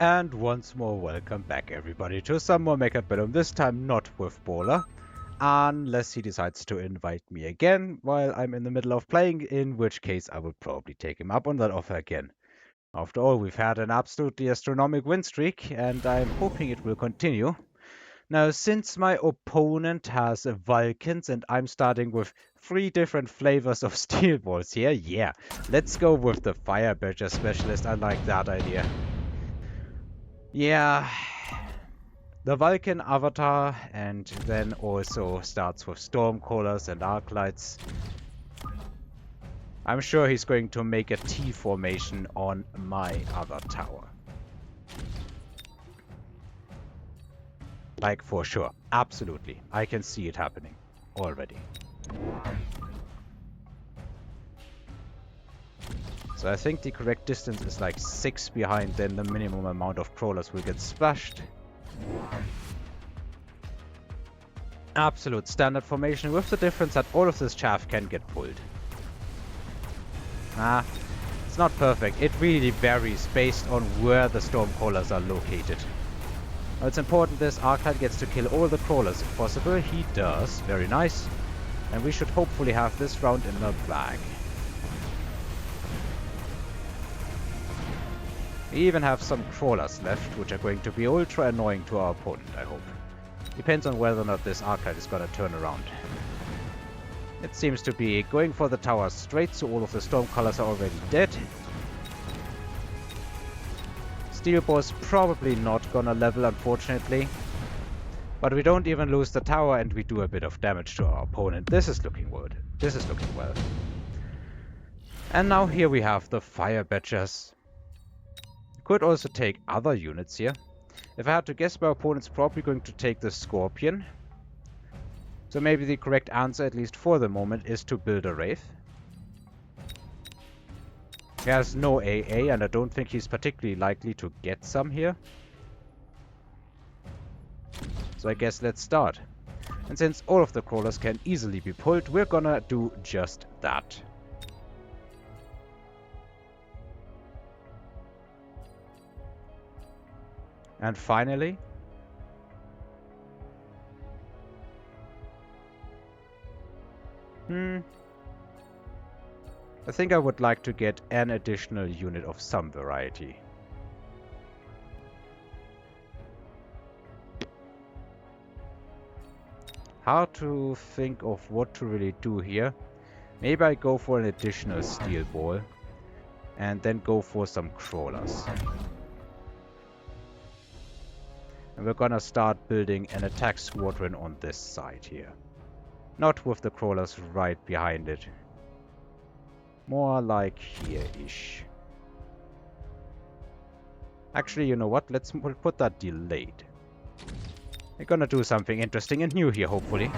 And once more, welcome back everybody to some more Mechabellum, this time not with Bowler, unless he decides to invite me again while I'm in the middle of playing, in which case I will probably take him up on that offer again. After all, we've had an absolutely astronomical win streak, and I'm hoping it will continue. Now, since my opponent has Vulcans and I'm starting with 3 different flavors of steel balls here, yeah, let's go with the Fire Badger Specialist. I like that idea. Yeah, the Vulcan avatar, and then also starts with Stormcallers and Arclights. I'm sure he's going to make a T formation on my other tower. Like, for sure. Absolutely. I can see it happening already. So I think the correct distance is like 6 behind, then the minimum amount of crawlers will get splashed. Absolute standard formation, with the difference that all of this chaff can get pulled. It's not perfect. It really varies based on where the Stormcallers are located. Now, it's important this Arclight gets to kill all the crawlers if possible. He does. Very nice. And we should hopefully have this round in the bag. We even have some crawlers left, which are going to be ultra annoying to our opponent, I hope. Depends on whether or not this Arclight is going to turn around. It seems to be going for the tower straight, so all of the Stormcallers are already dead. Steel Ball's probably not gonna level, unfortunately. But we don't even lose the tower and we do a bit of damage to our opponent. This is looking good. This is looking well. And now here we have the Fire Badgers. Could also take other units here. If I had to guess, my opponent's probably going to take the Scorpion. So maybe the correct answer, at least for the moment, is to build a Wraith. He has no AA, and I don't think he's particularly likely to get some here. So I guess let's start. And since all of the crawlers can easily be pulled, we're gonna do just that. And finally, I think I would like to get an additional unit of some variety. Hard to think of what to really do here. Maybe I go for an additional steel ball and then go for some crawlers. And we're gonna start building an attack squadron on this side here. Not with the crawlers right behind it. More like here-ish. Actually, you know what? We'll put that delayed. We're gonna do something interesting and new here, hopefully.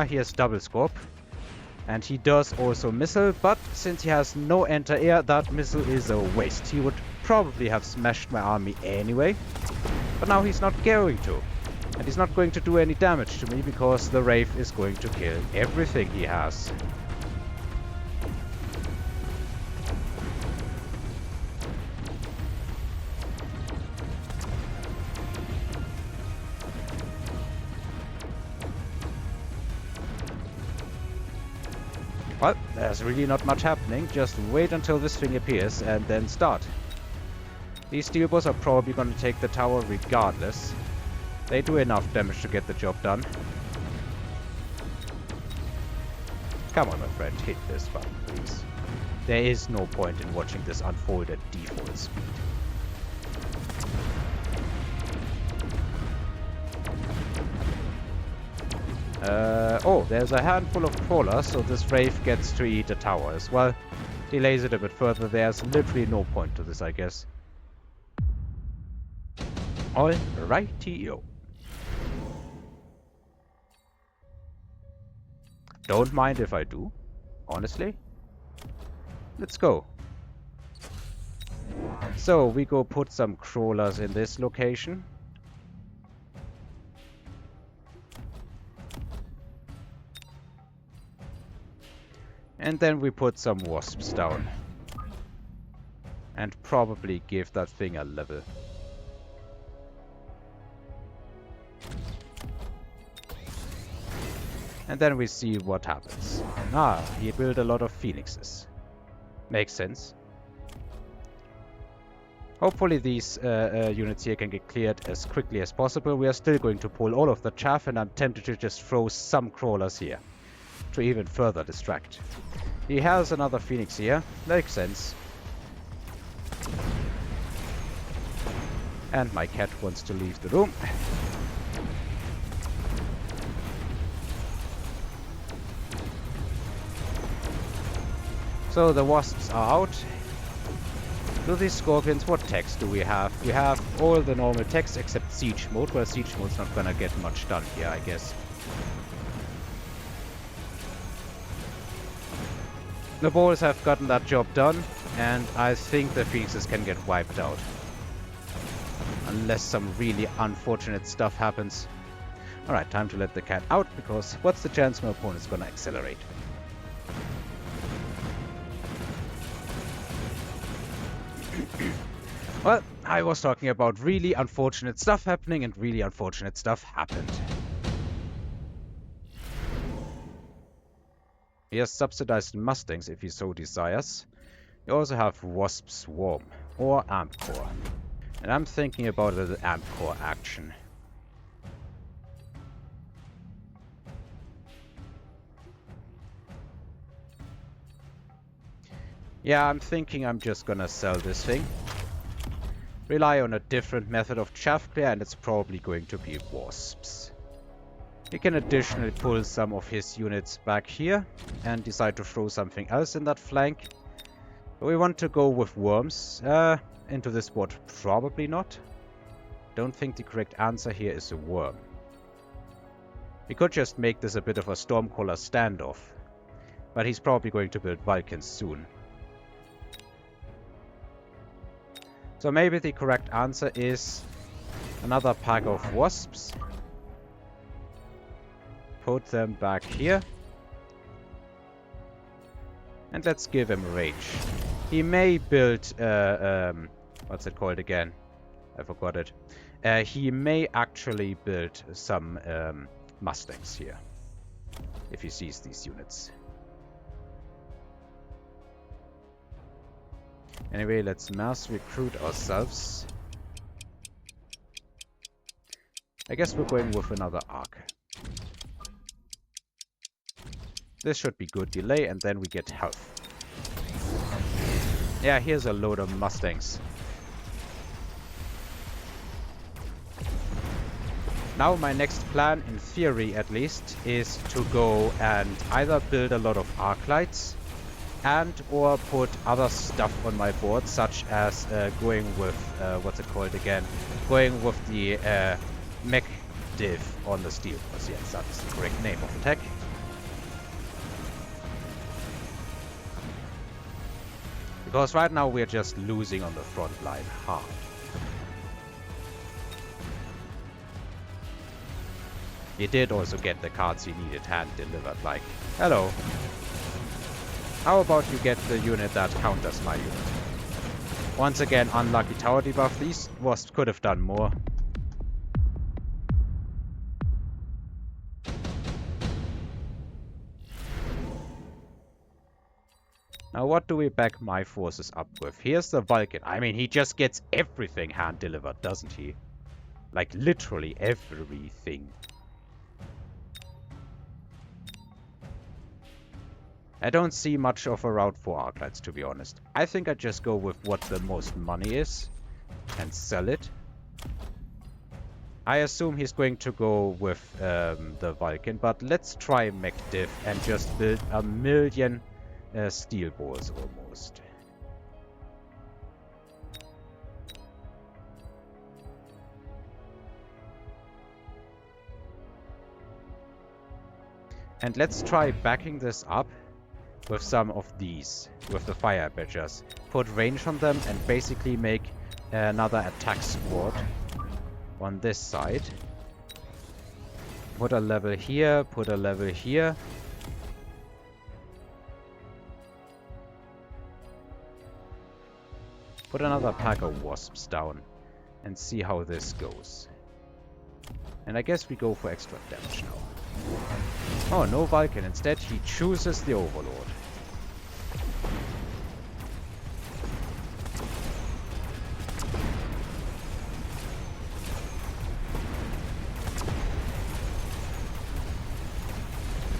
Here's Double Scorp. And he does also missile, but since he has no anti-air, that missile is a waste. He would probably have smashed my army anyway. But now he's not going to. And he's not going to do any damage to me, because the Wraith is going to kill everything he has. Well, there's really not much happening. Just wait until this thing appears and then start. These steel balls are probably going to take the tower regardless. They do enough damage to get the job done. Come on, my friend, hit this button, please. There is no point in watching this unfold at default speed. Oh, there's a handful of crawlers, so this Wraith gets to eat a tower as well. Delays it a bit further. There's literally no point to this, I guess. Alrighty-o. Don't mind if I do, honestly. Let's go. So, we go put some crawlers in this location. And then we put some wasps down. And probably give that thing a level. And then we see what happens. Ah, he built a lot of phoenixes. Makes sense. Hopefully these units here can get cleared as quickly as possible. We are still going to pull all of the chaff, and I'm tempted to just throw some crawlers here to even further distract. He has another phoenix here. Makes sense. And my cat wants to leave the room. So the wasps are out. Do these scorpions, what text do we have? We have all the normal text except siege mode. Well, siege mode's not gonna get much done here, I guess. The balls have gotten that job done, and I think the phoenixes can get wiped out. Unless some really unfortunate stuff happens. Alright, time to let the cat out, because what's the chance my opponent's gonna accelerate? Well, I was talking about really unfortunate stuff happening, and really unfortunate stuff happened. He has subsidized Mustangs if he so desires. You also have Wasp Swarm, or Amp Core. And I'm thinking about the Amp Core action. Yeah, I'm thinking I'm just gonna sell this thing. Rely on a different method of chaff clear, and it's probably going to be wasps. He can additionally pull some of his units back here and decide to throw something else in that flank. But we want to go with worms. Into this ward, probably not. Don't think the correct answer here is a worm. We could just make this a bit of a Stormcaller standoff. But he's probably going to build Vulcans soon. So maybe the correct answer is another pack of wasps. Put them back here. And let's give him range. He may build, what's it called again? I forgot it. He may actually build some Mustangs here. If he sees these units. Anyway, let's mass recruit ourselves. I guess we're going with another arc. This should be good delay, and then we get health. Yeah, here's a load of Mustangs. Now my next plan, in theory at least, is to go and either build a lot of arc lights and or put other stuff on my board, such as going with, what's it called again? Going with the mech div on the steel. Yes, that's the correct name of the tech. Because right now we're just losing on the front line hard. He did also get the cards he needed hand delivered, like, hello. How about you get the unit that counters my unit? Once again, unlucky tower debuff. These wasps could have done more. Now what do we back my forces up with? Here's the Vulcan. I mean, he just gets everything hand delivered, doesn't he? Like, literally everything. I don't see much of a route for Arclights, to be honest. I think I just go with what the most money is and sell it. I assume he's going to go with the Vulcan, but let's try MechDiv and just build a million steel balls almost. And let's try backing this up with some of these, with the fire badgers. Put range on them and basically make another attack squad on this side. Put a level here, put a level here. Put another pack of wasps down and see how this goes. And I guess we go for extra damage now. Oh, no Vulcan. Instead, he chooses the Overlord.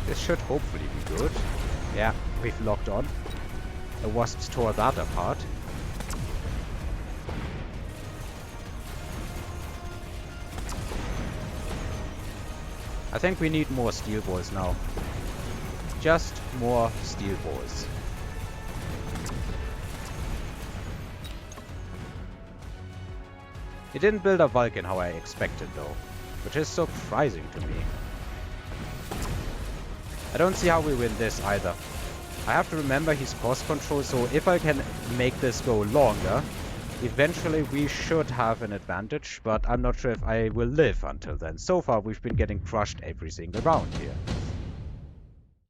This should hopefully be good. Yeah, we've locked on. The Wasps tore that apart. I think we need more steel balls now. Just more steel balls. He didn't build a Vulcan how I expected though, which is surprising to me. I don't see how we win this either. I have to remember he's cost control, so if I can make this go longer, eventually we should have an advantage, but I'm not sure if I will live until then. So far we've been getting crushed every single round here.